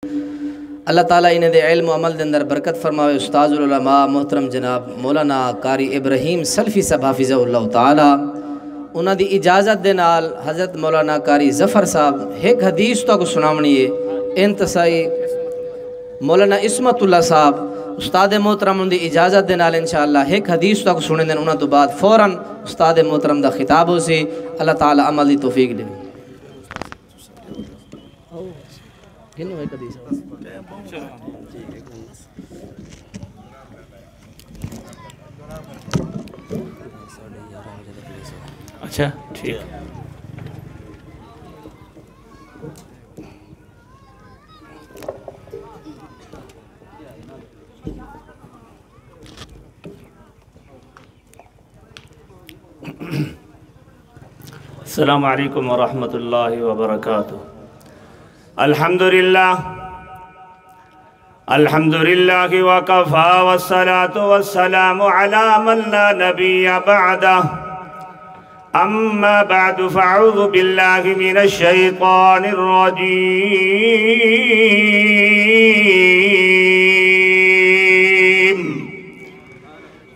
اللہ تعالیٰ انہیں دے علم و عمل دے اندر برکت فرماوے۔ استاذ العلماء محترم جناب مولانا قاری ابراہیم سلفی صاحب حافظہ اللہ تعالیٰ انہاں دی اجازت دے نال حضرت مولانا قاری ظفر صاحب ایک حدیث تو کو سناونی ہے۔ انتسائی مولانا عصمت اللہ صاحب استاد محترم ان دی اجازت دے نال انشاءاللہ ایک حدیث تو کو سنیں دیں، انہاں تو بعد فوراً استاد محترم دا خطاب ہو سی۔ اللہ تعالیٰ عمل دی توفیق دے۔ اچھا ٹھیک۔ السلام علیکم ورحمۃ اللہ وبرکاتہ۔ الحمدللہ وکفا والصلاة والسلام علی من لا نبی بعدہ، اما بعد فاعوذ باللہ من الشیطان الرجیم،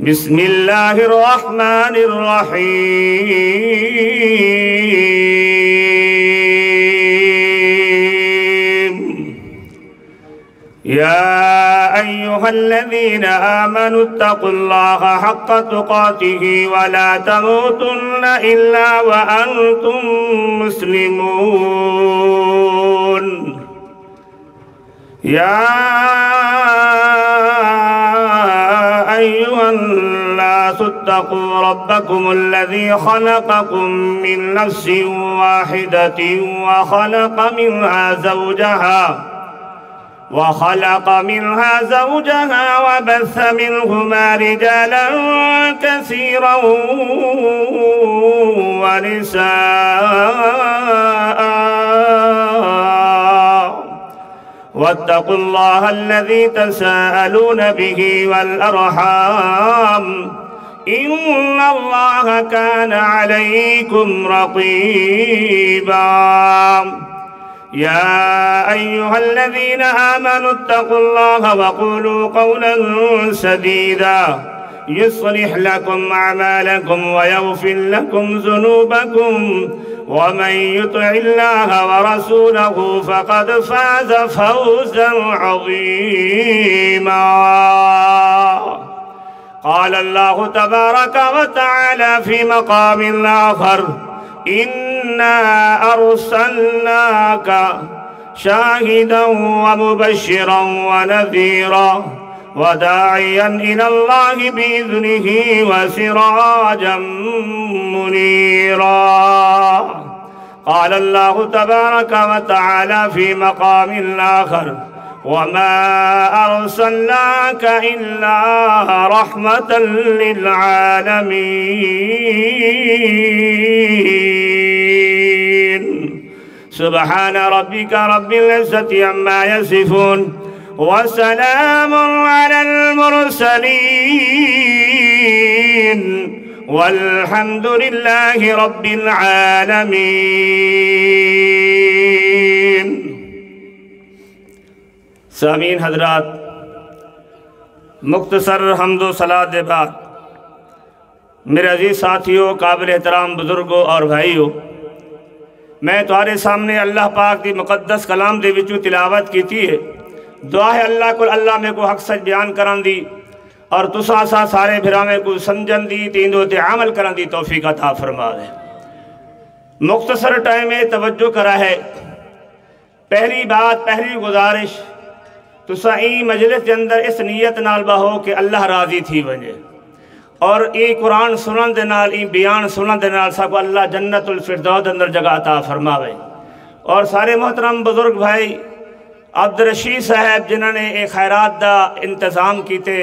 بسم اللہ الرحمن الرحیم، یا أيها الذين آمنوا اتقوا الله حق تقاته ولا تموتن إلا وأنتم مسلمون، يا أيها الناس اتقوا ربكم الذي خلقكم من نفس واحدة وخلق منها زوجها وبث منهما رجالا كثيرا ونساء، واتقوا الله الذي تساءلون به والأرحام، إن الله كان عليكم رقيبا، يا أيها الذين آمنوا اتقوا الله وقولوا قولا سديدا يصلح لكم أعمالكم ويغفر لكم ذنوبكم، ومن يطع الله ورسوله فقد فاز فوزا عظيما۔ قال الله تبارك وتعالى في مقام آخر، إنا أرسلناك شاهدا ومبشرا ونذيرا وداعيا إلى الله بإذنه وسراجا منيرا۔ قال الله تبارك وتعالى في مقام آخر، وما أرسلناك إلا رحمة للعالمين، سبحان ربك رب العزة عما يصفون وسلام على المرسلين والحمد لله رب العالمين۔ سامعین حضرات، مختصر حمد و صلاۃ دے بعد میرے عزیز ساتھیوں، قابل احترام بزرگوں اور بھائیوں، میں تمہارے سامنے اللہ پاک دی مقدس کلام دے وچوں تلاوت کیتی ہے۔ دعا ہے اللہ کو اللہ میں کو حق سچ بیان کرن دی اور تساں سا سارے بھراویں کو سمجھن دی تیندو تے عمل کرن دی توفیق عطا فرماوے۔ مختصر ٹائم میں توجہ کرا ہے۔ پہلی بات، پہلی گزارش تساں این مجلس کے اندر اس نیت نال بہو کہ اللہ راضی تھی ونجے، اور این قرآن سنن دے نال، این بیان سنن دے نال سب اللہ جنت الفردوس اندر جگہ عطا فرماوے۔ اور سارے محترم بزرگ بھائی عبدالرشید صاحب جنہوں نے ایک خیرات دا انتظام کیتے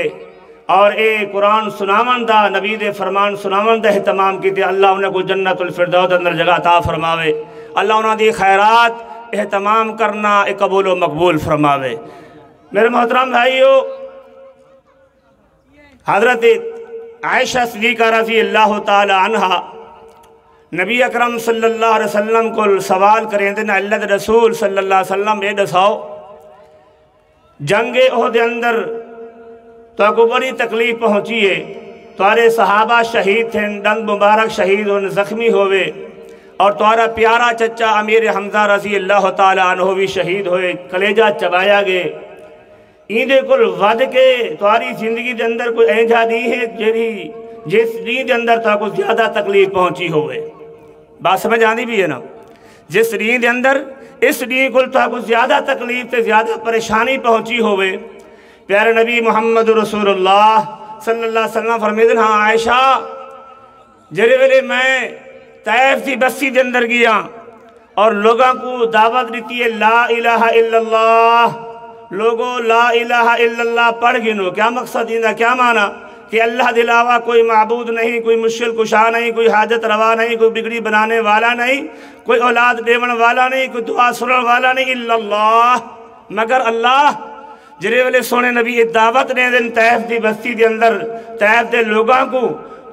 اور ایک قرآن سناون دا، نبی دے فرمان سناون دا اہتمام کیتے، اللہ انہیں کو جنت الفردوس اندر جگہ عطا فرماوے۔ اللہ انہوں دی خیرات اہتمام کرنا ایک قبول و مقبول فرماوے۔ میرے محترم بھائیو، حضرت عائشہ صدیقہ رضی اللہ تعالی عنہ نبی اکرم صلی اللہ علیہ وسلم کو سوال کریں دینا اللہ رسول صلی اللہ علیہ وسلم اے دساؤ جنگ احد دے اندر تو کو بڑی تکلیف پہنچی ہے، تمہارے صحابہ شہید تھے، دند مبارک شہید ہونے زخمی ہوئے، اور تمہارا پیارا چچا امیر حمزہ رضی اللہ تعالیٰ عنہ بھی شہید ہوئے، کلیجہ چبایا گئے۔ ایندے کل ود کے تمہاری زندگی دے اندر کوئی اینجا نہیں ہے جس دین دے اندر تو کو زیادہ تکلیف پہنچی ہوئے۔ بات سمجھ آنی بھی ہے نا؟ جس دین دے اندر اس دین کل تو کو زیادہ تکلیف تے زیادہ پریشانی پہنچی ہوئے۔ پیارے نبی محمد رسول اللہ صلی اللہ علیہ وسلم فرمیدن، ہاں عائشہ جرے ویلے میں طائف دی بستی دے اندر گیا اور لوگاں کو دعوت دیتی ہے لا الہ الا اللہ، لوگوں لا الہ الا اللہ پڑھ گنو۔ کیا مقصد ہے؟ کیا معنی کہ اللہ کے علاوہ کوئی معبود نہیں، کوئی مشکل کشا نہیں، کوئی حاجت روا نہیں، کوئی بگڑی بنانے والا نہیں، کوئی اولاد دیون والا نہیں، کوئی دعا سنن والا نہیں، الا اللہ، مگر اللہ۔ جرے والے سونے نبی دعوت نے دن طائف دی بستی دے اندر طائف دے لوگاں کو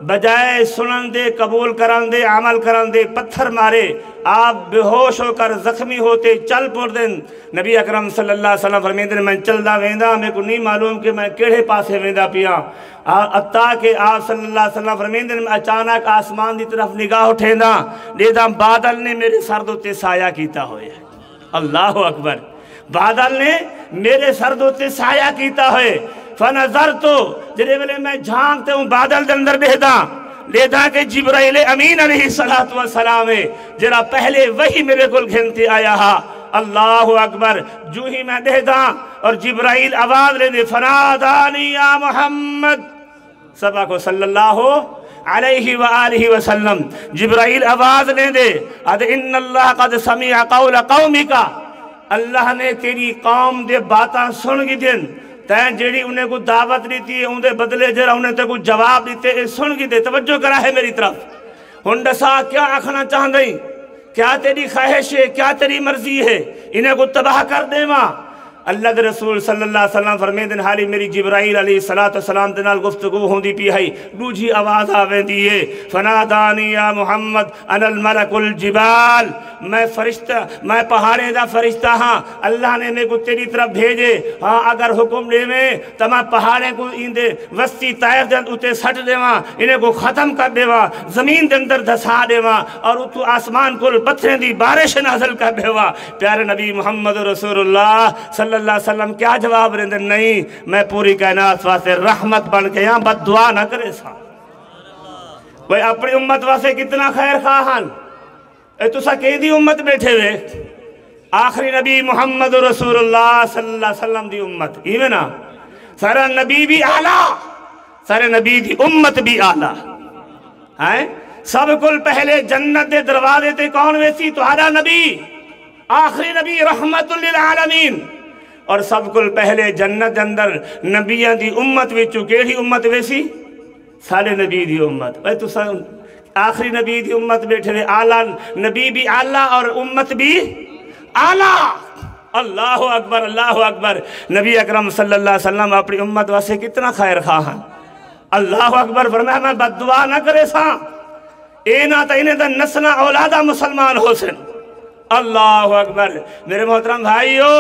بجائے سنن دے، قبول کرن دے، عمل کرن دے، پتھر مارے، آپ بے ہوش ہو کر زخمی ہوتے چل پور دن۔ نبی اکرم صلی اللہ علیہ وسلم فرمیندن میں چلدا ویندا، میں کو نہیں معلوم کہ میں کیڑے پاسے ویندا پیاں، اتا کہ آپ صلی اللہ علیہ وسلم فرمیندن میں اچانک آسمان دی طرف نگاہ اٹھیندا، دیداں بادل نے میرے سر دوتے سایہ کیتا ہوئے۔ اللہ اکبر، بادل نے میرے سر دوتے سایہ کیتا ہوئے۔ فنظر تو جرے ویلے میں جھانکتے ہوں بادل دے اندر دیداں کہ جبرائیل امین علیہ السلام ہے جرا پہلے وہی میرے کل گھنتے آیا ہا۔ اللہ اکبر، جو ہی میں دیداں اور جبرائیل آواز لے دے، فنادانی یا محمد سبا کو صلی اللہ علیہ وآلہ وسلم، جبرائیل آواز لے دے، اد ان اللہ قد سمع قول قومکا، اللہ نے تیری قوم دے باتاں سن گی دن، تین جیڑی انہیں کو دعوت دیتی ہے انہیں بدلے جرا انہیں تے کو جواب دیتے ہیں، سن گی دے، توجہ کرا ہے میری طرف۔ ہنڈسا کیا آکھنا چاہن دیں؟ کیا تیری خواہش ہے؟ کیا تیری مرضی ہے؟ انہیں کو تباہ کر دے ماں۔ اللہ دے رسول صلی اللہ علیہ وسلم فرمیدن حالی میری جبرائیل علیہ السلام دنال گفتگو ہوندی پی ہے، دوجی آواز آویں دیئے، فنادانی یا محمد انا الملک الجبال، میں فرشتہ، میں پہاڑے دا فرشتہ ہاں، اللہ نے میں کو تیری طرف بھیجے، ہاں اگر حکم دے میں تو میں پہاڑے کو اندے وسطی طائف دن اتے سٹ دے ماں، انہیں کو ختم کر دے ماں، زمین دن در دھسا دے ماں، اور اتو آسمان کل پتھریں دی بارش نازل کر دے ماں۔ پیارے نبی محمد رسول اللہ صلی اللہ علیہ وسلم کیا جواب رہندے؟ نہیں، میں پوری کائنات واسے رحمت بن کے یہاں بد دعا نہ کرے سا۔ کوئی اپنی امت واسے کتنا خیر خواہن، اے تو سا کہیں دی امت بیٹھے ہوئے، آخری نبی محمد رسول اللہ صلی اللہ علیہ وسلم دی امت، ایویں نا سارا نبی بھی اعلیٰ، سارے نبی دی امت بھی اعلیٰ، سب کل پہلے جنت دے دروازے تے کون ویسی؟ تمہارا نبی، آخری نبی رحمت للعالمین، اور سب کل پہلے جنت اندر نبیاں دی امت وچوں کیڑی امت ویسی؟ سارے نبی دی امت۔ اے تو آخری نبی دی امت بیٹھے ہوئے، اعلیٰ نبی بھی اعلیٰ اور امت بھی اعلیٰ۔ اللہ اکبر، اللہ اکبر۔ نبی اکرم صلی اللہ علیہ وسلم اپنی امت واسے کتنا خیر خواہاں۔ اللہ اکبر، فرمایا میں بد دعا نہ کرے ساں، اے نہ تا انہیں دا نسلہ اولادہ مسلمان ہو سن۔ اللہ اکبر۔ میرے محترم بھائیو،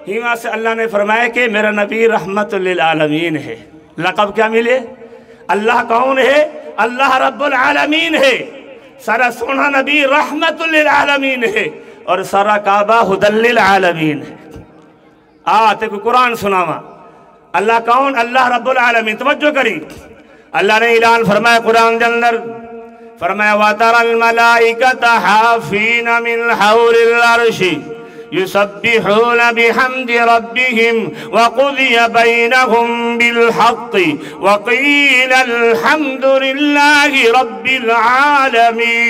ہی وہاں سے اللہ نے فرمایا کہ میرا نبی رحمت للعالمین ہے۔ لقب کیا ملے؟ اللہ کون ہے؟ اللہ رب العالمین ہے۔ سارا سونا نبی رحمت للعالمین ہے، اور سارا کعبہ ہدی للعالمین ہے۔ آتے کو قرآن سناوا، اللہ کون؟ اللہ رب العالمین۔ توجہ کری، اللہ نے اعلان فرمایا قرآن جندر، فرمایا وَتَرَى الْمَلَائِكَةَ حَافِينَ مِنْ حَوْلِ الْعَرْشِ يُسَبِّحُونَ بِحَمْدِ رَبِّهِمْ وَقُضِيَ بَيْنَهُمْ بِالْحَقِّ وَقِيلَ الْحَمْدُ لِلَّهِ رَبِّ الْعَالَمِينَ۔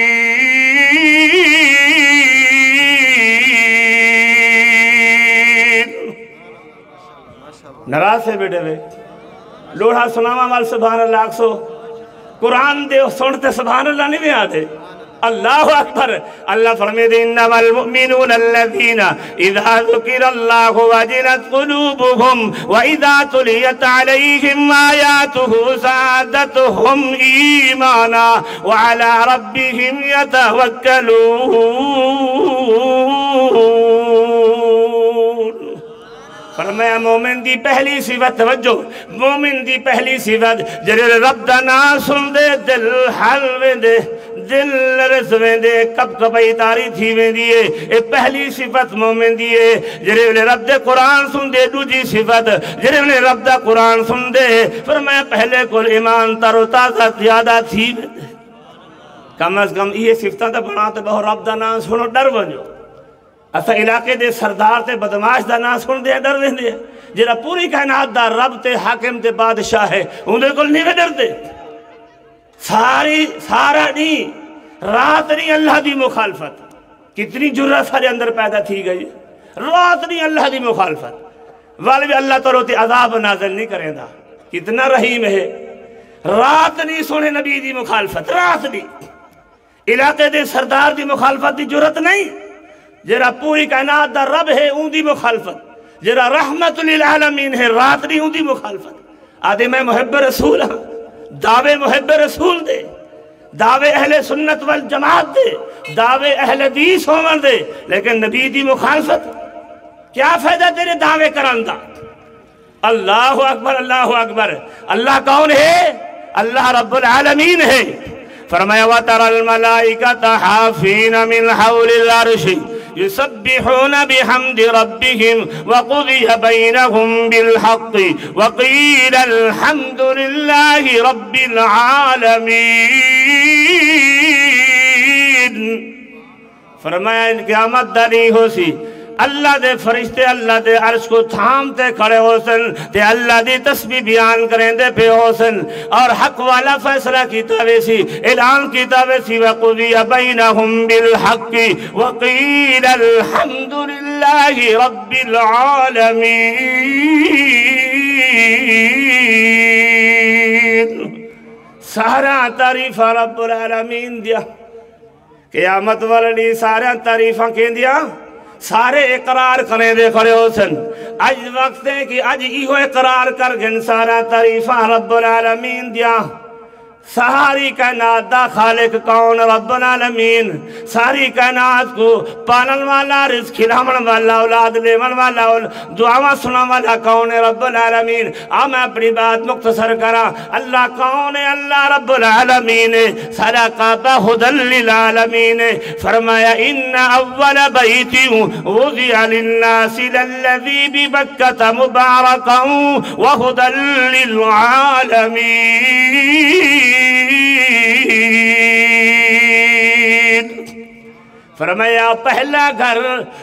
نراز سے بیٹھے ہوئے لوڑا سناما مال سبحان اللہ اکسو، قرآن دے سنتے سبحان اللہ نہیں آتے۔ اللہ اکبر۔ اللہ فرمیدے انما المؤمنون الذین اذا ذکر اللہ وجلت قلوبهم واذا تلیت علیہم آیاتہ زادتهم ایمانا وعلى ربهم يتوکلون۔ فرمایا مومن دی پہلی صفت توجہ مومن دی پہلی صفت جڑے رب دا نام سن دے دل حل ویندے دل لرز ویندے کب کبئی تاری تھی ویندی ہے اے پہلی صفت مومن دی ہے جڑے رب دے قرآن سن دے دوجی صفت جڑے رب دا قرآن سن دے فرمایا پہلے کل ایمان تر و تازہ زیادہ تھی ویندے کم از کم یہ صفتاں تے بناتے بہو رب دا نام سنو ڈر ونجو اسا علاقے دے سردار تے بدماش دا نام سن دے ڈر ویندے جڑا پوری کائنات دا رب تے حاکم تے بادشاہ ہے اندے کل نہیں ڈر دے سارا نہیں رات نہیں اللہ دی مخالفت کتنی جرت سارے اندر پیدا تھی گئی رات نہیں اللہ دی مخالفت والے بھی اللہ تو روتے عذاب نازل نہیں کریں دا کتنا رحیم ہے رات نہیں سونے نبی دی مخالفت رات نہیں علاقے دے سردار دی مخالفت دی جرت نہیں جرا پوری کائنات دا رب ہے اون دی مخالفت جرا رحمت للعالمین ہے رات نہیں اون دی مخالفت آدھے میں محب رسول ہاں دعوے محب رسول دے دعوے اہل سنت والجماعت دے دعوے اہل حدیث ہومن دے لیکن نبی دی مخالفت کیا فائدہ تیرے دعوے کرن دا اللہ اکبر اللہ اکبر اللہ کون ہے اللہ رب العالمین ہے فرمایا وَتَرَى الْمَلَائِكَةَ حَافِينَ مِنْ حَوْلِ الْعَرْشِ يُسَبِّحُونَ بِحَمْدِ رَبِّهِمْ وَقُضِيَ بَيْنَهُمْ بِالْحَقِّ وَقِيلَ الْحَمْدُ لِلَّهِ رَبِّ الْعَالَمِينَ فرمایا قیامت داری ہو سی اللہ دے فرشتے اللہ دے عرش کو تھامتے کھڑے ہو سن تے اللہ دی تسبیح بیان کریں دے پہ ہو سن اور حق والا فیصلہ کیتاوے سی اعلان کیتاوے سی وَقُضِيَ بَيْنَهُمْ بِالْحَقِّ وَقِيلَ الْحَمْدُ لِلَّهِ رَبِّ الْعَالَمِينَ سارا تعریف رب العالمین دیا قیامت والی سارا تعریفاں کہیں دیا سارے اقرار کریں دے کھڑے ہو سن اج وقت ہے کہ اج ایہو اقرار کر گن سارا تعریفاں رب العالمین دیا ساری کائنات دا خالق کون رب العالمین ساری کائنات کو پالن والا رزق کھلاون والا اولاد لیون والا دعاواں سنن والا کون رب العالمین میں اپنی بات مختصر کرا اللہ کون ہے اللہ رب العالمین سارا کعبہ ہدی للعالمین فرمایا ان اول بیت وضع للناس للذی ببکۃ مبارکا وہدی للعالمین فرمایا پہلا گھر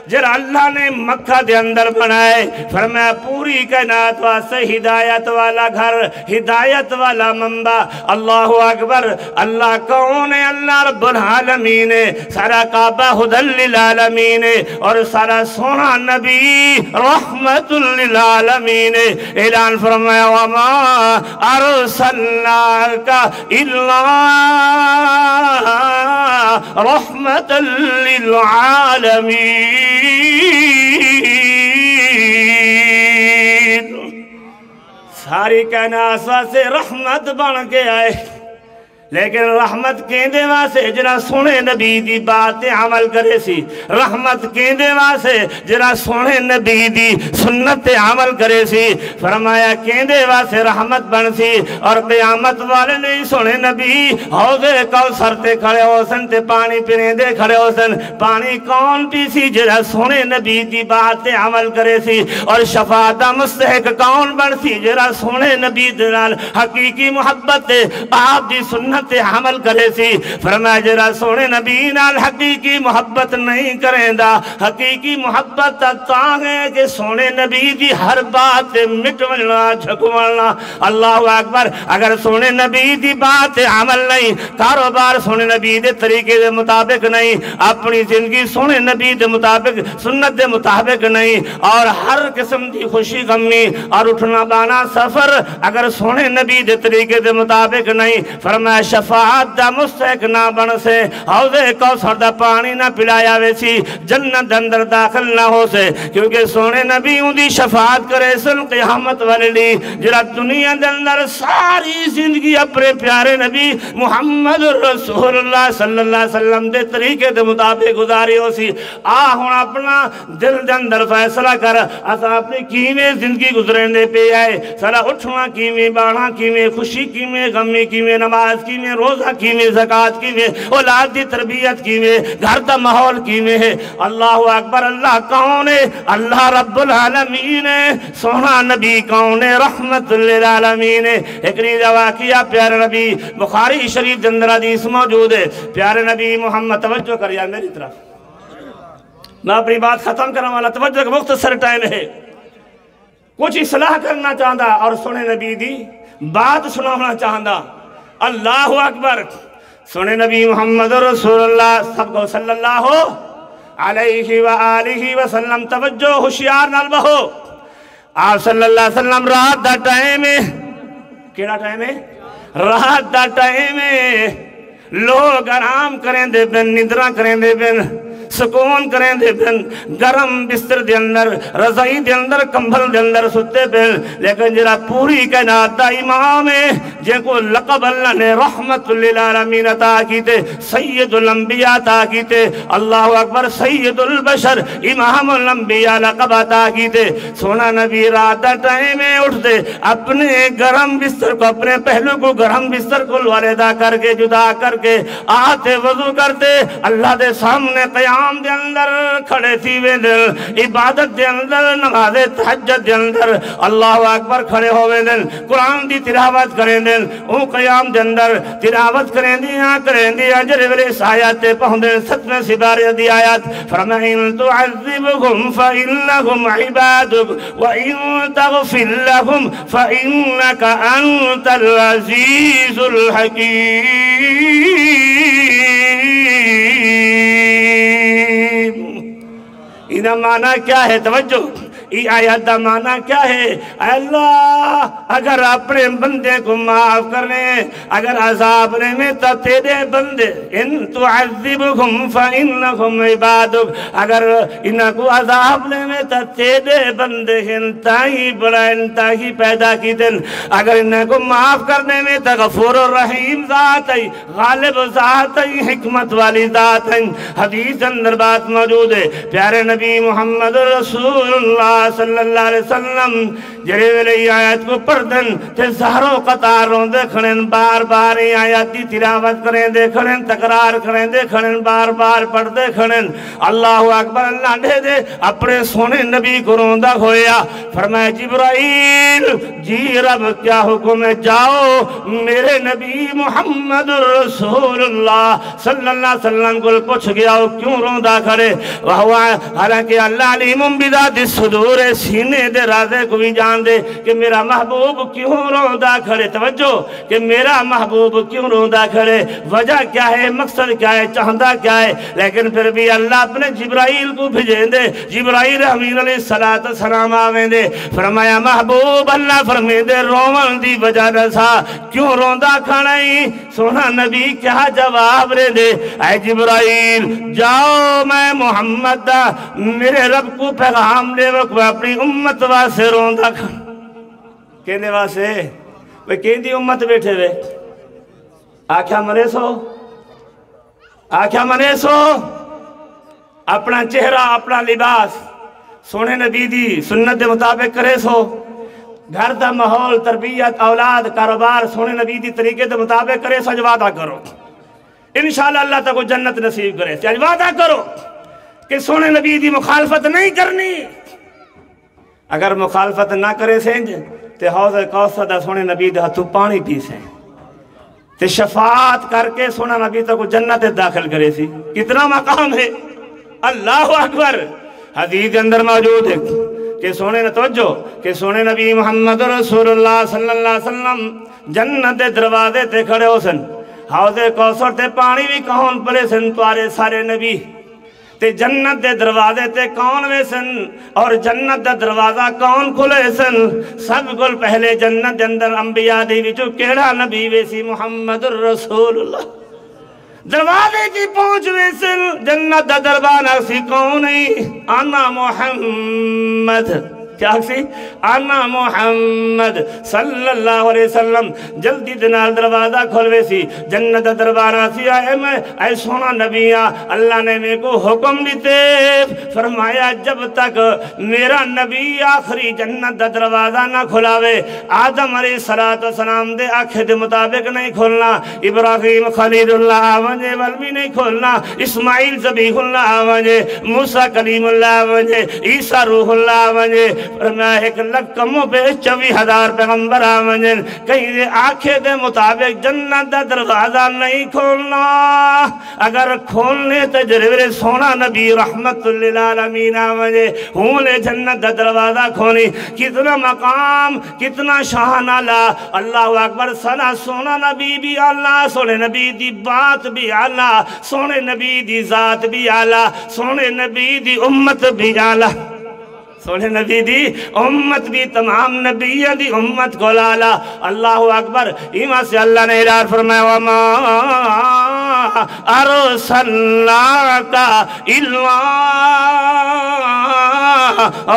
جر اللہ نے مکہ دے اندر بنائے فرمایا پوری کائنات واسطے ہدایت والا گھر ہدایت والا منبع اللہ اکبر اللہ کون ہے اللہ رب العالمین سارا کعبہ ہدی للعالمین اور سارا سونا نبی رحمت للعالمین اعلان فرمایا وما ارسلناک الا رحمت للعالمین ساری کائنات سے رحمت بن کے آئے لیکن رحمت کیندے واسے جنا سونے نبی دی بات عمل کرے سی رحمت کیندے واسے جنا سونے نبی دی سنت عمل کرے سی فرمایا کیندے واسے رحمت بن سی اور قیامت والے نہیں سونے نبی حوض کوثر تے کھڑے ہو سن تے پانی پینے دے کھڑے ہو سن پانی کون پی سی جنا سونے نبی دی بات عمل کرے سی اور شفاعت مستحق کون بن سی جنا سونے نبی دنال حقیقی محبت آپ دی سنت عمل کرے سی فرمایا جرا سونے نبی نال حقیقی محبت نہیں کریں دا حقیقی محبت تاں ہے کہ سونے نبی دی ہر بات مٹونا جھکونا اللہ اکبر اگر سونے نبی دی بات عمل نہیں کاروبار سونے نبی دے طریقے دے مطابق نہیں اپنی زندگی سونے نبی دے مطابق سنت دے مطابق نہیں اور ہر قسم دی خوشی غمی اور اٹھنا بانا سفر اگر سونے نبی دے طریقے دے مطابق نہیں فرمایا شفاعت دا مستحق نہ بن سے حوض کوثر دا پانی نہ پلایا ویسی جنت اندر داخل نہ ہو سے کیونکہ سونے نبی دی شفاعت کرے سن قیامت والی جرا دنیا دے اندر ساری زندگی اپنے پیارے نبی محمد رسول اللہ صلی اللہ علیہ وسلم دے طریقے دے مطابق گزاری ہو سی ہن اپنا دل دے اندر فیصلہ کر اسا اپنی کیویں زندگی گزرن دے پے آئے سارا اٹھنا کیویں باڑھا کیویں خوشی کیویں غمی کیویں نماز کیویں روزہ کیویں زکات کیویں اولاد دی تربیت کیویں گھر دا ماحول کیویں ہے اللہ اکبر اللہ کون ہے اللہ رب العالمین ہے سونا نبی کون ہے رحمت للعالمین ہے ایک نیزہ واقعہ پیارے نبی بخاری شریف دے اندر حدیث موجود ہے پیارے نبی محمد توجہ کر یا میری طرف میں اپنی بات ختم کرنے والا توجہ کا مختصر ٹائم ہے کچھ اصلاح کرنا چاہتا اور سونے نبی دی بات سنانا چاہتا اللہ اکبر سونے نبی محمد رسول اللہ سب کو صلی اللہ علیہ وآلہ وسلم توجہ ہوشیار نال بہو آپ صلی اللہ علیہ وسلم رات دا ٹائم ہے کیڑا ٹائم ہے رات دا ٹائم ہے لوگ آرام کریں دے بن ندرہ کریں دے بن سکون کریں دے بن گرم بستر دے اندر رضائی دے اندر کمبل دے اندر ستے بن لیکن جرا پوری کائنات دا امام ہے جن کو لقب اللہ نے رحمت للعالمین عطا کیتے سید الانبیاء عطا کیتے اللہ اکبر سید البشر امام الانبیاء لقب عطا کیتے سونا نبی رات دا ٹائم میں اٹھ دے اپنے گرم بستر کو اپنے پہلو کو گرم بستر کو والدہ کر کے جدا کر کے آتے وضو کرتے اللہ دے سامنے قیام دے اندر کھڑے تھی وے دل عبادت دے اندر نماز تہجد دے اندر اللہ اکبر کھڑے ہوئے دل قرآن دی تلاوت کریں دل او قیام دے اندر تلاوت کریں دیا جرے ویلے اس آیات تے پہن دل 7ویں سپارے دی آیات فرمائن تعذبهم فإنهم عبادك وإن تغفر لهم فإنك أنت العزيز الحكيم انہا معنی کیا ہے توجہ یہ آیت دا معنی کیا ہے اے اللہ اگر اپنے بندے کو معاف کرنے اگر عذاب لے میں تا تیرے بندے ان تعذبهم فإنهم عبادك اگر انہا کو عذاب لے میں تا تیرے بندے انتہی بڑا انتہی پیدا کی دن اگر انہا کو معاف کرنے میں تا غفور الرحیم ذات ہے غالب ذات ہے حکمت والی ذات ہے حدیث اندر بات موجود ہے پیارے نبی محمد رسول اللہ صلی اللہ علیہ وسلم جرے ویلے آیت کو پردن تے زہروں قطاروں دے کھڑن بار بار آیت دی تلاوت کریں دے کھڑن تقرار کریں دے کھڑن بار بار پڑھ دے کھڑن اللہ اکبر اللہ دے دے اپنے سونے نبی کو روندہ ہویا فرمائے جبرائیل جی رب کیا حکم ہے جاؤ میرے نبی محمد رسول اللہ صلی اللہ علیہ وسلم کو پوچھ گیا کیوں روندہ کھڑے حالانکہ اللہ علیم بذات الصدور سینے دے رازے کو بھی جان دے کہ میرا محبوب کیوں روندہ کھڑے توجہ کہ میرا محبوب کیوں روندہ کھڑے وجہ کیا ہے مقصد کیا ہے چاہندہ کیا ہے لیکن پھر بھی اللہ اپنے جبرائیل کو بھیجیں دے جبرائیل امین علیہ السلام آویں دے فرمایا محبوب اللہ فرمیں دے رومن دی وجہ رسا کیوں روندہ کھڑائی سونا نبی کیا جواب رے دے اے جبرائیل جاؤ میں محمد دا میرے رب کو پیغام دے وقت اپنی امت واسے روندہ کھڑ کہنے واسے وہ کہندی امت بیٹھے وے آکھیا منے سو اپنا چہرہ اپنا لباس سونے نبی دی سنت دے مطابق کرے سو گھر دا ماحول تربیت اولاد کاروبار سونے نبی دی طریقے دے مطابق کرے سو وعدہ کرو انشاءاللہ اللہ تک کو جنت نصیب کرے سو وعدہ کرو کہ سونے نبی دی مخالفت نہیں کرنی اگر مخالفت نہ کرے سینج تے حوض کوثر دا سونے نبی دا تو پانی پی سیں تے شفاعت کر کے سونا نبی تک کو جنت داخل کرے سی کتنا مقام ہے اللہ اکبر حدیث اندر موجود ہے کہ سونے توجہ کہ سونے نبی محمد رسول اللہ صلی اللہ علیہ وسلم جنت دروازے تے کھڑے ہو سن حوض کوثر تے پانی بھی کہون پلے سن توارے سارے نبی تے جنت دے دروازے تے کون ویسن اور جنت دا دروازہ کون کھلے سن سب کل پہلے جنت دے اندر انبیاء دی وچوں کیڑا نبی ویسی محمد الرسول اللہ دروازے کی پہنچ ویسن جنت دا دروازہ سی کون نہیں انا محمد کیا سی انا محمد صلی اللہ علیہ وسلم جلدی دنال دروازہ کھلوے سی جنت دروازہ سی آئے میں اے سونا نبیاں اللہ نے میرے کو حکم دیتے فرمایا جب تک میرا نبی آخری جنت دروازہ نہ کھلاوے آدم علیہ السلام دے آنکھیں دے مطابق نہیں کھولنا ابراہیم خلیل اللہ آوانجے والمی نہیں کھولنا اسماعیل ذبیح اللہ آوانجے موسیٰ کلیم اللہ آوانجے عیسیٰ روح اللہ آوانجے فرمایا 1,24,000 پیغمبر آمنجن کہیں دے آنکھیں دے مطابق جنت دا دروازہ نہیں کھولنا اگر کھولنے تجربے سونا نبی رحمت للعالمین آمنجے ہوں لے جنت دا دروازہ کھولی کتنا مقام کتنا شان اللہ اکبر سنا سونا نبی بھی اللہ سونے نبی دی بات بھی اللہ سونے نبی دی ذات بھی اللہ سونے نبی دی امت بھی اللہ سونے نبی دی امت بھی تمام نبیہ دی امت کو لالا اللہ اکبر ایمان سے اللہ نے ارار فرمایا وَمَا أَرْسَلْنَاكَ إِلَّا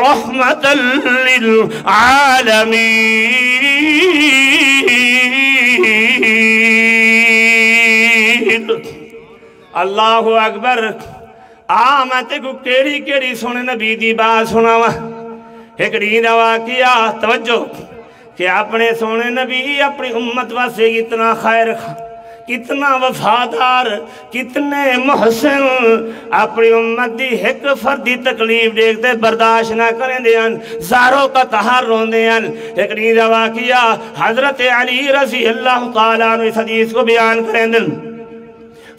رَحْمَةً لِلْعَالَمِينَ اللہ اکبر آمتے کو کیڑی کیڑی سونے نبی دی بات سناوا ایک ریدہ واقعہ توجہ کہ اپنے سونے نبی اپنی امت واسے کتنا خیر کتنا وفادار کتنے محسن اپنی امت دی ایک فردی تکلیف دیکھتے برداشت نہ کریں دیاں زاروں کا تہار رون دیاں ایک ریدہ واقعہ حضرت علی رضی اللہ تعالیٰ عنہ اس حدیث کو بیان کریں دن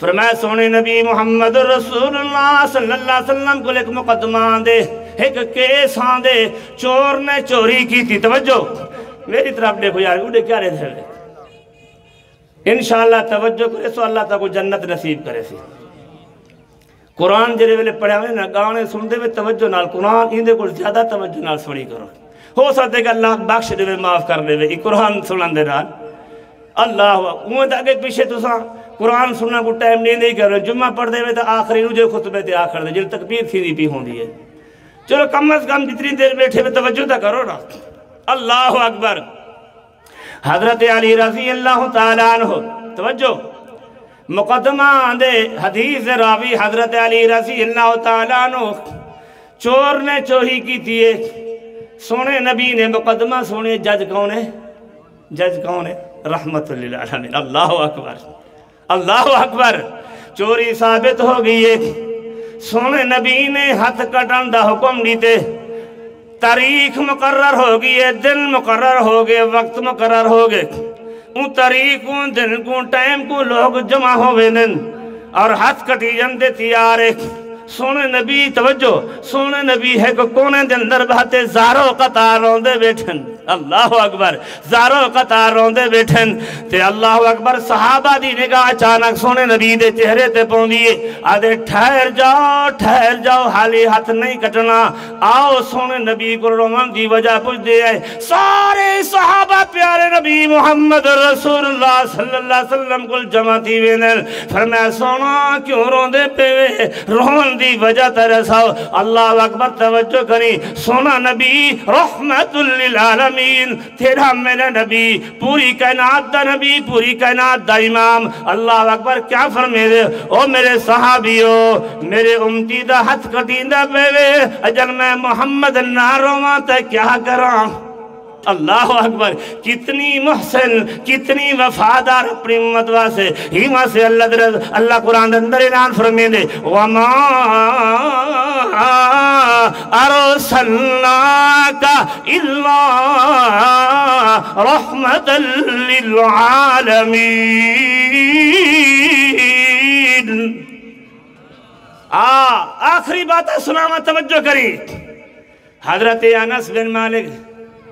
فرمایا سونے نبی محمد رسول اللہ صلی اللہ علیہ وسلم کو ایک مقدمہ دے ایک کیس آن دے چور نے چوری کی تھی توجہ میری طرف دیکھو یار اڑے کیا رہے تھے انشاءاللہ توجہ کرے سو اللہ تعالیٰ کو جنت نصیب کرے سی قرآن جرے ویلے پڑھے ہوئے نا گاؤنے سن دے میں توجہ نال قرآن اندے کو زیادہ توجہ نال سنی کرو ہو سکتے کہ اللہ بخش دے معاف کر دے یہ قرآن سنن دے نال اللہ اوہ آگے پیچھے تو ساں قرآن سننا کو ٹائم نہیں کر رہے جمعہ پڑھ دے میں تو آخری نو جو خطبے تے آخر دے جل تکبیر تھی نہیں پی ہوں دی ہے چلو کم از کم جتنی دیر بیٹھے میں توجہ تا کرو نا اللہ اکبر حضرت علی رضی اللہ تعالیٰ عنہ توجہ مقدمہ دے حدیث راوی حضرت علی رضی اللہ تعالیٰ عنہ چور نے چوری کی تھی سونے نبی نے مقدمہ سونے جج کون ہے جج کون ہے رحمت للعالمین اللہ اکبر چوری ثابت ہو گئی ہے سونے نبی نے ہاتھ کٹن دا حکم دیتے تاریخ مقرر ہو گئی ہے دن مقرر ہو گئے وقت مقرر ہو گئے ان تاریخ کو دن کو ٹائم کو لوگ جمع ہوئے دن اور ہاتھ کٹی جندے تیارے سونے نبی توجہ سونے نبی ہے کہ کونے دے اندر بہتے زاروں قطار روندے بیٹھن اللہ اکبر زاروں قطار روندے بیٹھن تے اللہ اکبر صحابہ دی نگاہ اچانک سونے نبی دے چہرے تے پوندیے آدھے ٹھہر جاؤ حالی ہاتھ نہیں کٹنا آؤ سونے نبی کو رومان دی وجہ پوچھ دے آئے سارے صحابہ پیارے نبی محمد رسول اللہ صلی اللہ علیہ وسلم کو جمع تھی وینل فرمایا سونا کیوں روندے پہ رون دی وجہ ترساؤ اللہ اکبر توجہ کریں سونا نبی رحمت للعالمین تیرا میرا نبی پوری کائنات دا نبی پوری کائنات دا امام اللہ اکبر کیا فرمے دے او میرے صحابیو میرے امتی دا ہاتھ کٹیندہ بیوے اجل میں محمد نہ رواں تے کیا کراں اللہ اکبر کتنی محسن کتنی وفادار اپنی امت واسے ہی وہاں سے اللہ قرآن اندر اعلان فرمائے دے وَمَا أَرْسَلْنَاكَ إِلَّا رَحْمَةً لِلْعَالَمِينَ آخری بات سناما توجہ کری حضرت انس بن مالک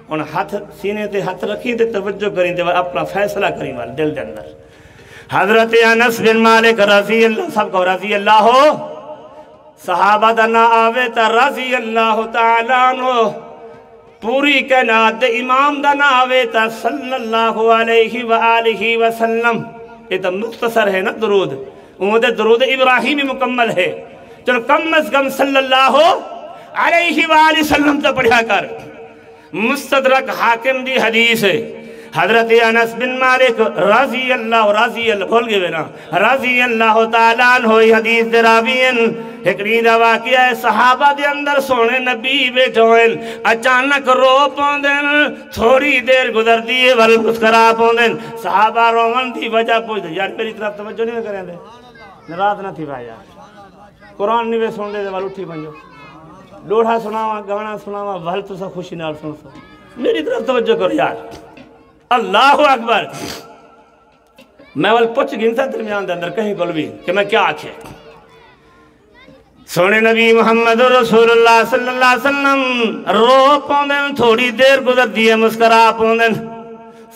ان ہاتھ سینے تے ہاتھ رکھی تے توجہ کریں تے اپنا فیصلہ کریں والے دل دے اندر حضرت انس بن مالک رضی اللہ سب کو رضی اللہ ہو صحابہ دا نہ آوے تا رضی اللہ تعالیٰ عنہ، پوری کائنات دے امام دا نہ آوے تا صلی اللہ علیہ وآلہ وسلم۔ یہ تو مختصر ہے نا درود، وہ درود ابراہیمی مکمل ہے، چلو کم از کم صلی اللہ علیہ وآلہ وسلم تو پڑھا کر۔ مستدرک حاکم دی حدیث ہے، حضرت انس بن مالک رضی اللہ بھول گئے نا، رضی اللہ تعالیٰ عنہ حدیث دے راوین ایکڑی دا واقعہ ہے، صحابہ دے اندر سونے نبی بیٹھے ہوئے، اچانک رو پوندن، تھوڑی دیر گزر دیئے ول مسکرا پوندن، صحابہ رومن دی وجہ پوچھ دے، یار میری طرف توجہ نہیں کریں دے، ناراض نہ تھی بھائی یار، قرآن نہیں سن دے ول اٹھی بنجو، لوڑھا سناوا گانا سناوا ول تو سا خوشی نال سن سو، میری طرف توجہ کرو یار۔ اللہ اکبر، میں ول پوچھ گنتا درمیان دے اندر کہیں کل بھی کہ میں کیا آکھے، سونے نبی محمد رسول اللہ صلی اللہ علیہ وسلم رو پوندن، تھوڑی دیر گزر دیئے مسکرا پوندن،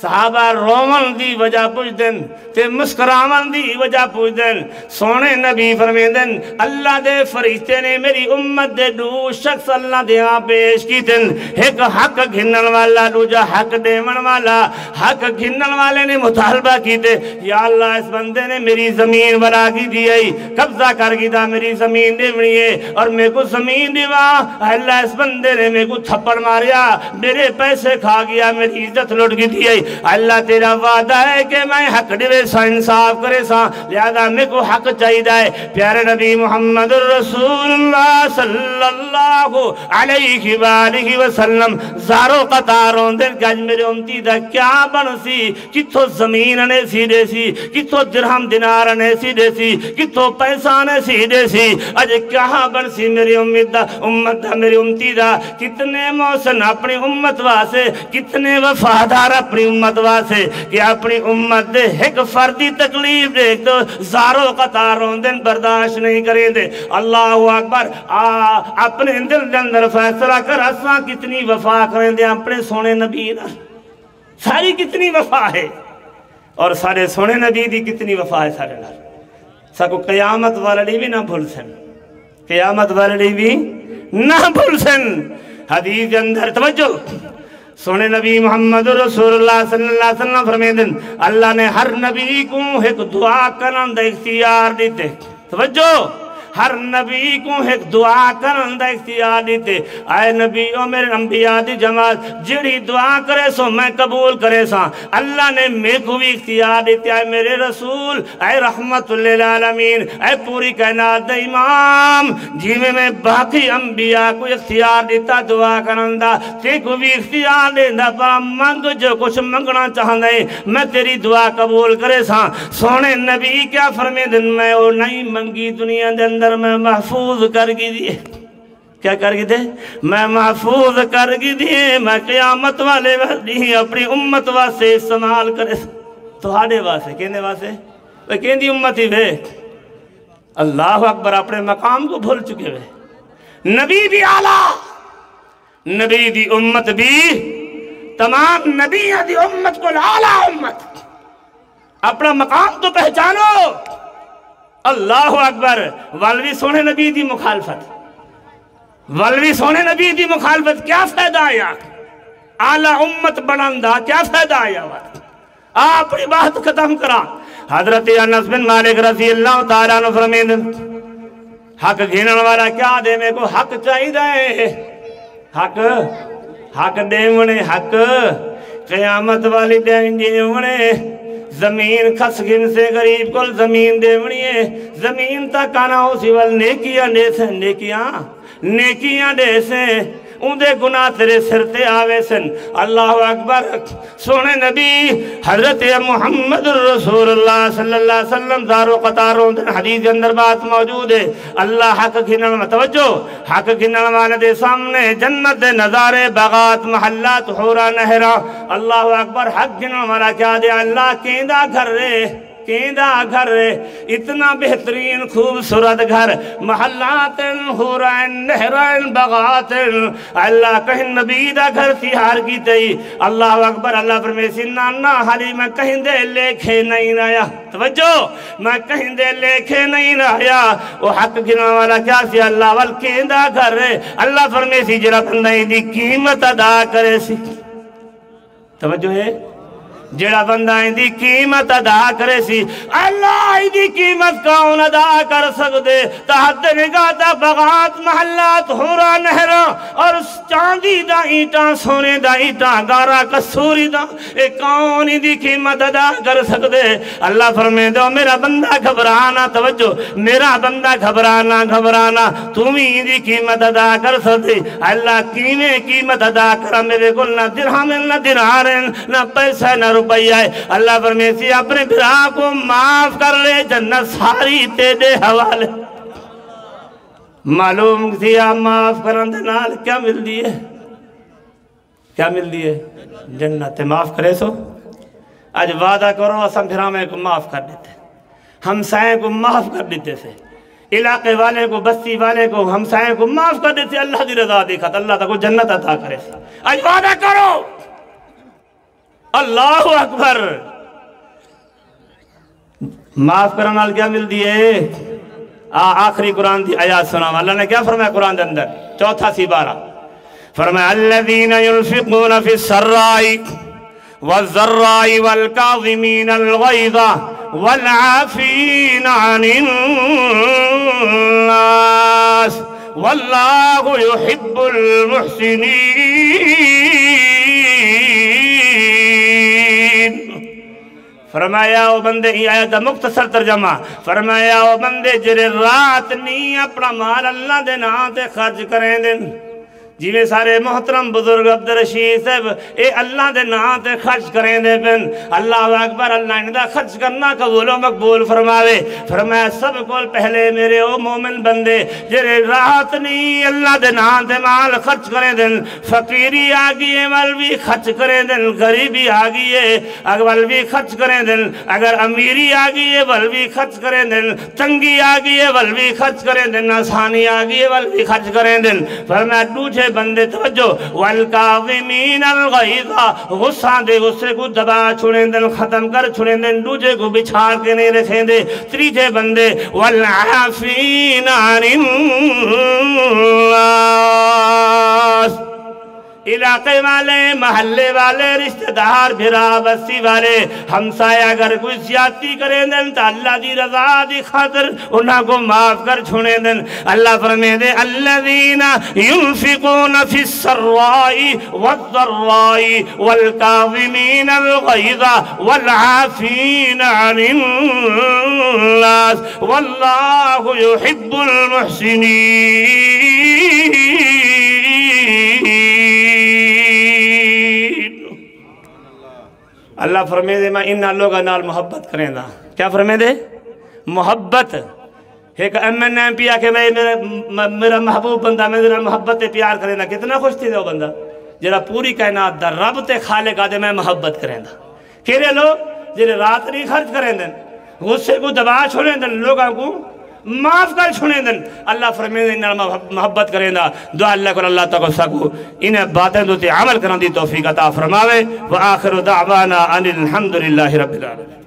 صحابہ رومن دی وجہ پوچھ دن تے مسکراون دی وجہ پوچھ دن، سونے نبی فرمیدن اللہ دے فرشتے نے میری امت دے دو شخص اللہ دے ہاں پیش کی دن، ایک حق گھنن والا دوجا حق دیمن والا، حق گھنن والے نے مطالبہ کی دے، یا اللہ اس بندے نے میری زمین بنا کی دیئی، قبضہ کر کی دا میری زمین دیونی ہے اور میں کو زمین دیوا، اللہ اس بندے نے میں کو تھپڑ ماریا، میرے پیسے کھا گیا، میری عزت لوٹ کی دیئی، اللہ تیرا وعدہ ہے کہ میں حق دیوے سا انصاف کرے سا، لہذا میں کو حق چاہی دائے۔ پیارے نبی محمد رسول اللہ صلی اللہ علیہ وآلہ وسلم زارو قطاروں دن کہ آج میرے امتی دا کیا بن سی، کتھو زمین نے سی دے سی، کتھو درہم دینار نے سی دے سی، کتھو پیسہ نے سی دے سی، آج کیا بن سی میری امت دا میری امتی دا، کتنے محسن اپنی امت واسے، کتنے وفادار اپنی امت واسے کہ اپنی امت دے ایک فردی تکلیف دیکھ تو زارو قطاروں دن برداشت نہیں کریں دے۔ اللہ اکبر، اپنے دل اندر فیصلہ کر اساں کتنی وفا کریں دے اپنے سونے نبی نا، ساری کتنی وفا ہے اور سارے سونے نبی دی کتنی وفا ہے سارے نال، ساکو قیامت والے بھی نہ بھول سن، قیامت والے بھی نہ بھول سن۔ حدیث اندر توجہ، سونے نبی محمد رسول اللہ صلی اللہ علیہ وسلم فرمیدن اللہ نے ہر نبی کو ایک دعا کرن دا اختیار دیتے، توجہ، ہر نبی کو ایک دعا کرن دا اختیار دیتے، اے نبیوں میرے انبیاء دی جماعت جڑی دعا کرے سو میں قبول کرے سا، اللہ نے میں کو بھی اختیار دیتے، اے میرے رسول، اے رحمت للعالمین، اے پوری کائنات دا امام، جی میں باقی انبیاء کو اختیار دیتا دعا کرن دا، تے کو بھی اختیار دیتا، پر منگ جو کچھ منگنا چاہن دے میں تیری دعا قبول کرے سا۔ سونے نبی کیا فرمیدن میں او نہیں منگی دنیا دے اندر میں محفوظ کر گی دیئے، کیا کر گی دے؟ میں محفوظ کر گی دیئے، میں قیامت والے وحدی اپنی امت واسے استعمال کرے تو ہاڑے واسے، کہنے واسے؟ وہ کہن دی امتی بے، اللہ اکبر، اپنے مقام کو بھول چکے ہوئے، نبی بھی آلہ، نبی دی امت بھی، تمام نبی دی امت کو آلہ امت، اپنا مقام تو پہچانو۔ اللہ اکبر، والوی سونے نبی دی مخالفت، والوی سونے نبی دی مخالفت کیا فائدہ آیا؟ اعلیٰ امت بنندہ کیا فائدہ آیا؟ آپ اپنی بات ختم کرا۔ حضرت انس بن مالک رضی اللہ تعالیٰ عنہ فرمیدن حق گھنن والا کیا دے، میں کو حق چاہی دے، حق دیونے، حق قیامت والی دیونے، زمین کھس گن سے غریب کل زمین دیونی ہے، زمین تک آنا ہو سیول نیکیاں دے سے، نیکیاں دے سے، اندے گناہ تیرے سرتے آوے سن۔ اللہ اکبر، سونے نبی حضرت محمد رسول اللہ صلی اللہ علیہ وسلم دارو قطاروں دن حدیث اندر بات موجود ہے، اللہ حق گھنن میں توجہ، حق گھنن والے دے سامنے جنت دے نظارے باغات محلات حورا نہرا، اللہ اکبر، حق گھنن والا کیا دے اللہ کیندہ گھر رے، کیندا گھر اتنا بہترین خوبصورت گھر محلات حورین نہرین بغاتن اللہ کہیں نبی دا گھر تیار کی تئی اللہ اکبر اللہ فرمیسی نانا حالی میں کہیں دے لکھے نہیں آیا توجہ میں کہیں دے لکھے نہیں آیا وہ حق گنوا والا کیا سی اللہ وال کیندا گھر اللہ فرمیسی جرا بندہ دی قیمت ادا کرے سی توجہ ہے جڑا بندہ دی قیمت ادا کرے سی اللہ دی قیمت کون ادا کر سکتے تحت نگاہ تا بغات محلات ہورا نہرا اور چاندی دا اینٹاں سونے دا اینٹاں گارا کسوری دا اے کون دی قیمت ادا کر سکتے اللہ فرمے دو میرا بندہ گھبرانا توجہ میرا بندہ گھبرانا تمہیں دی قیمت ادا کر سکتے اللہ کیویں قیمت ادا کرا میرے کل نہ درہم نہ دینارن نہ پیسہ نہ روپیہ ہے اللہ فرمیسی اپنے برا کو معاف کر لے جنت ساری تیرے حوالے معلوم تھی آپ معاف کرن دنال کیا مل دیئے جنت معاف کرے سو آج وعدہ کرو اسم پھرامے کو معاف کر دیتے ہمسائیں کو معاف کر دیتے سے علاقے والے کو بستی والے کو ہمسائیں کو معاف کر دیتے اللہ دی رضا دیکھا اللہ تا کو جنت عطا کرے سے آج وعدہ کرو اللہ اکبر معاف کرنال کیا مل دیئے آخری قرآن دی آیات سنام اللہ نے کیا فرمایا قرآن دے اندر چوتھا سی بارہ فرمایا الذین ينفقون فی السرائی والذرائی والکاظمین الغیظ والعافین عن الناس واللہ يحب المحسنین فرمایا او بندے ہی آیت مختصر ترجمہ فرمایا او بندے جرے رات نہیں اپنا مال اللہ دے نام تے خرچ کریں دن جی میں سارے محترم بزرگ عبدالرشید صاحب اے اللہ دے نام تے خرچ کریں دے پن اللہ اکبر اللہ اندہ خرچ کرنا قبول و مقبول فرماوے فرمایا سب کول پہلے میرے او مومن بندے جرے رات نہیں اللہ دے نام تے مال خرچ کریں دن فقیری آگئے ول بھی خرچ کریں دن غریبی آگئے ول بھی خرچ کریں دن اگر امیری آگئے ول بھی خرچ کریں دن تنگی آگئے ول بھی خرچ کریں دن آسانی آگئے ول بھی خرچ کریں دن فرمایا دوسرے بندے توجہ والکاظمین الغیظ غصہ دے غصے کو دبا چھوڑیں دن ختم کر چھوڑیں دن دوجے کو بچھاڑ کے نہیں رکھیں دے تریجے بندے والعافین عن الناس علاقے والے محلے والے رشتہ دار بھرا بستی والے ہمسائے اگر کوئی زیادتی کریں دن تو اللہ دی رضا دی خاطر انہاں کو معاف کر چھوڑیں دن اللہ فرمے دے الذین ينفقون فی السرائی والضرائی والکاظمین الغیظ والعافین عن الناس واللہ يحب المحسنین اللہ فرمے دے میں انہا لوگا نال محبت کریں دا کیا فرمے دے محبت ایک امن ایم پی آکے میرا محبوب بندہ میرا محبت پیار کریں دا کتنا خوش تھی دے وہ بندہ جرا پوری کائنات دا رب تے خالق آدھے میں محبت کریں دا کہرے لوگ جرے رات نہیں خرچ کریں دن غصے کو دبا چھوڑیں دن لوگاں کو معاف کر چھوڑیں دن اللہ فرمائے دے انہا محبت کریں دا دعا اللہ کو اللہ تاکو سکو انہیں باتیں دوتے عمل کرنے دی توفیق عطا فرماوے وآخر دعوانا ان الحمدللہ رب العالمین